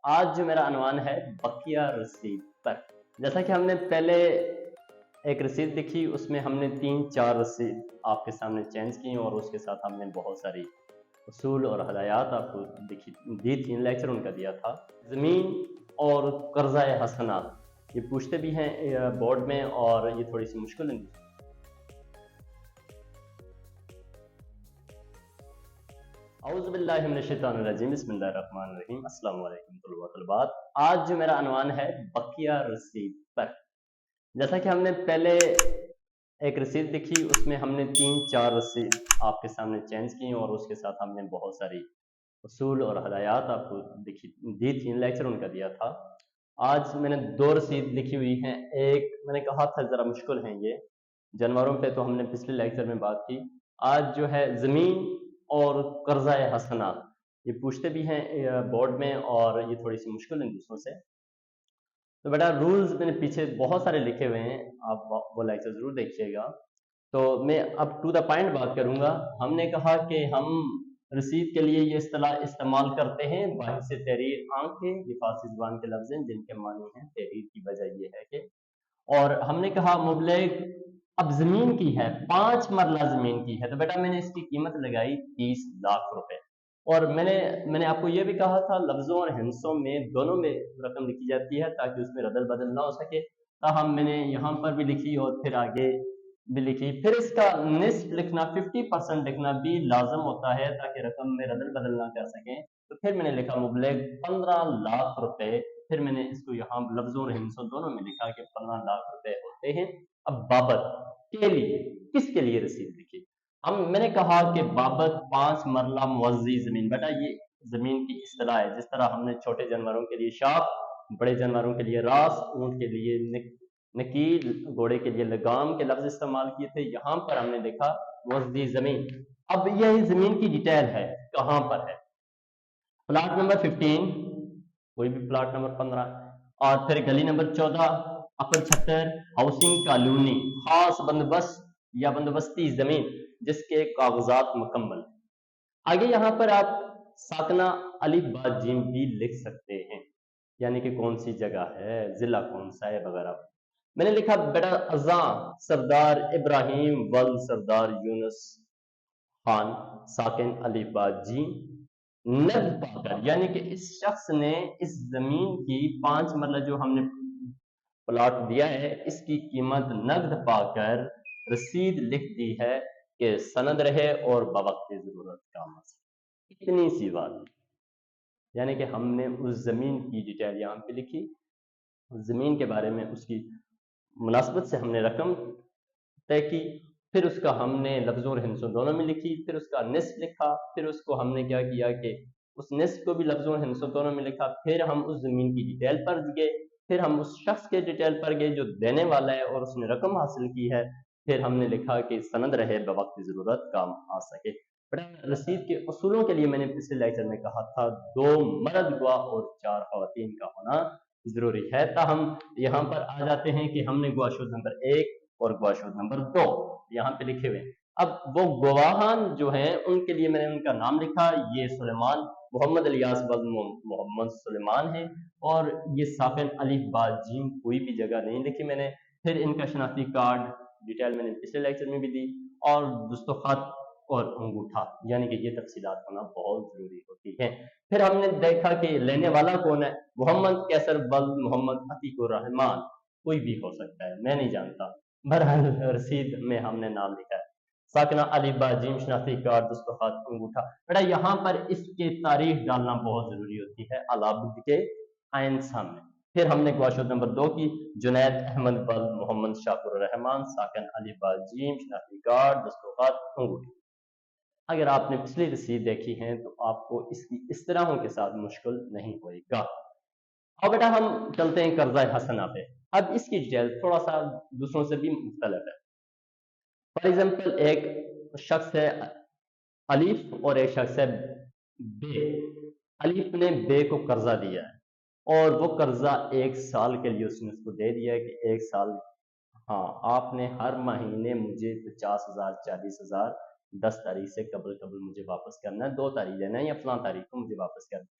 آج جو میرا عنوان ہے بقیہ رسید پر. جیسا کہ ہم نے پہلے ایک رسید لکھی، اس میں ہم نے 3-4 رسید آپ کے سامنے چینج کی اور اس کے ساتھ ہم نے بہت ساری اصول اور ہدایات آپ کو دی تھی، لیکچر ان کا دیا تھا. زمین اور قرضہ حسنہ یہ پوچھتے بھی ہیں بورڈ میں، اور یہ تھوڑی سی مشکل ہے. اعوذ باللہ من الشیطان الرجیم، بسم اللہ الرحمن الرحیم. السلام علیکم طلباء طالبات. آج جو میرا عنوان ہے بقیہ رسید پر. جیسا کہ ہم نے پہلے ایک رسید لکھی، اس میں ہم نے 3-4 رسید آپ کے سامنے چینج کی اور اس کے ساتھ ہم نے بہت ساری اصول اور ہدایات آپ کو دی تھی، لیکچر ان کا دیا تھا. آج میں نے 2 رسید لکھی ہوئی ہیں. ایک میں نے کہا تھا ذرا مشکل ہیں یہ جانوروں پہ، تو ہم نے پچھلے لیکچر میں بات کی. آج جو ہے زمین اور قرضہ حسنہ یہ پوچھتے بھی ہیں بورڈ میں، اور یہ تھوڑی سی مشکل ہیں دوسروں سے. تو بیٹا رولز میں نے پیچھے بہت سارے لکھے ہوئے ہیں، آپ وہ لیکچر ضرور دیکھیے گا. تو میں اب ٹو دا پوائنٹ بات کروں گا. ہم نے کہا کہ ہم رسید کے لیے یہ اصطلاح استعمال کرتے ہیں باعث تحریر آنکھیں. یہ فارسی زبان کے لفظ ہیں جن کے معنی ہیں تحریر کی وجہ یہ ہے کہ، اور ہم نے کہا مبلغ اب زمین کی ہے، 5 مرلہ زمین کی ہے، تو بیٹا میں نے اس کی قیمت لگائی 30 لاکھ روپے. اور میں نے آپ کو یہ بھی کہا تھا لفظوں اور ہندسوں میں دونوں میں رقم لکھی جاتی ہے تاکہ اس میں ردل بدل نہ ہو سکے. تاہم میں نے یہاں پر بھی لکھی اور پھر آگے بھی لکھی. پھر اس کا نصف لکھنا، 50% لکھنا بھی لازم ہوتا ہے تاکہ رقم میں ردل بدل نہ کر سکیں. تو پھر میں نے لکھا مبلغ 15 لاکھ روپے. پھر میں نے اس کو یہاں لفظوں اور ہندسوں دونوں میں لکھا کہ 15 لاکھ روپے ہوتے ہیں. اب بابت کے لیے کس کے لیے رسید لکھی؟ میں نے کہا کہ بابت 5 مرلہ موزی زمین. بیٹا یہ زمین کی اصطلاح ہے. جس طرح ہم نے چھوٹے جانوروں کے لیے شاپ، بڑے جانوروں کے لیے راس، اونٹ کے لیے نکیل، گھوڑے کے لیے لگام کے لفظ استعمال کیے تھے، یہاں پر ہم نے دیکھا موزی زمین. اب یہ زمین کی ڈیٹیل ہے کہاں پر ہے. پلاٹ نمبر 15، کوئی بھی پلاٹ نمبر 15، اور پھر گلی نمبر 14، اپر 76، ہاؤسنگ کالونی، خاص بندوبست یا بندوبستی زمین جس کے کاغذات مکمل. آگے یہاں پر آپ ساکنہ الف با جیم بھی لکھ سکتے ہیں، یعنی کہ کون سی جگہ ہے، ضلع کون سا ہے وغیرہ. میں نے لکھا بیٹا ازاں سردار ابراہیم ول سردار یونس خان ساکن الف با جیم نقد پا کر، یعنی کہ اس شخص نے اس زمین کی 5 مرلہ جو ہم نے پلاٹ دیا ہے اس کی قیمت نقد پا کر رسید لکھ دی ہے کہ سند رہے اور بوقت ضرورت کام آ سکے. اتنی سی بات، یعنی کہ ہم نے اس زمین کی ڈیٹیل یہاں پہ لکھی، زمین کے بارے میں اس کی مناسبت سے ہم نے رقم طے کی. پھر اس کا ہم نے لفظوں اور ہندسوں دونوں میں لکھی. پھر اس کا نصف لکھا. پھر اس کو ہم نے کیا کیا کہ اس نصف کو بھی لفظوں اور ہندسوں دونوں میں لکھا. پھر ہم اس زمین کی ڈیٹیل پر گئے. پھر ہم اس شخص کے ڈیٹیل پر گئے جو دینے والا ہے اور اس نے رقم حاصل کی ہے. پھر ہم نے لکھا کہ سند رہے بوقت ضرورت کام آ سکے. رسید کے اصولوں کے لیے میں نے پچھلے لیکچر میں کہا تھا 2 مرد گواہ اور 4 خواتین کا ہونا ضروری ہے. تاہم یہاں پر آ جاتے ہیں کہ ہم نے گواہ شود نمبر 1 اور گواہ شود نمبر 2 یہاں پہ لکھے ہوئے. اب وہ گواہان جو ہیں ان کے لیے میں نے ان کا نام لکھا. یہ سلیمان محمد الیاس بن محمد سلیمان ہیں، اور یہ ساکن الف با جیم کوئی بھی جگہ نہیں لکھی میں نے. پھر ان کا شناختی کارڈ ڈیٹیل میں نے پچھلے لیکچر میں بھی دی، اور دستخط اور انگوٹھا، یعنی کہ یہ تفصیلات ہونا بہت ضروری ہوتی ہے. پھر ہم نے دیکھا کہ لینے والا کون ہے. محمد کیسر بل محمد عتیق الرحمان کوئی بھی ہو سکتا ہے، میں نہیں جانتا. بہرحال رسید میں ہم نے نام لکھا ہے. ساکنہ الف با جیم، شناختی کارڈ، دستخط، انگوٹھا. بیٹا یہاں پر اس کے تاریخ ڈالنا بہت ضروری ہوتی ہے علابد کے عین سامنے. پھر ہم نے گواہ شود نمبر 2 کی جنید احمد بل محمد شاکر الرحمان ساکن الف با جیم، شناختی کارڈ، دستخط، انگوٹھا. اگر آپ نے پچھلی رسید دیکھی ہیں تو آپ کو اس کی اس طرح کے ساتھ مشکل نہیں ہوئے گا. اب بیٹا ہم چلتے ہیں قرضہ حسنہ پہ. اب اس کی ڈیٹیل تھوڑا سا دوسروں سے بھی مختلف ہے. فار ایگزامپل ایک شخص ہے الف اور ایک شخص ہے بے. الف نے بے کو قرضہ دیا ہے اور وہ قرضہ 1 سال کے لیے اس نے اس کو دے دیا ہے کہ 1 سال، ہاں آپ نے ہر مہینے مجھے 50,000 40,000 10 تاریخ سے قبل مجھے واپس کرنا ہے، 2 تاریخ دینا ہے یا فلاں تاریخ کو مجھے واپس کرنا ہے.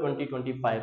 2025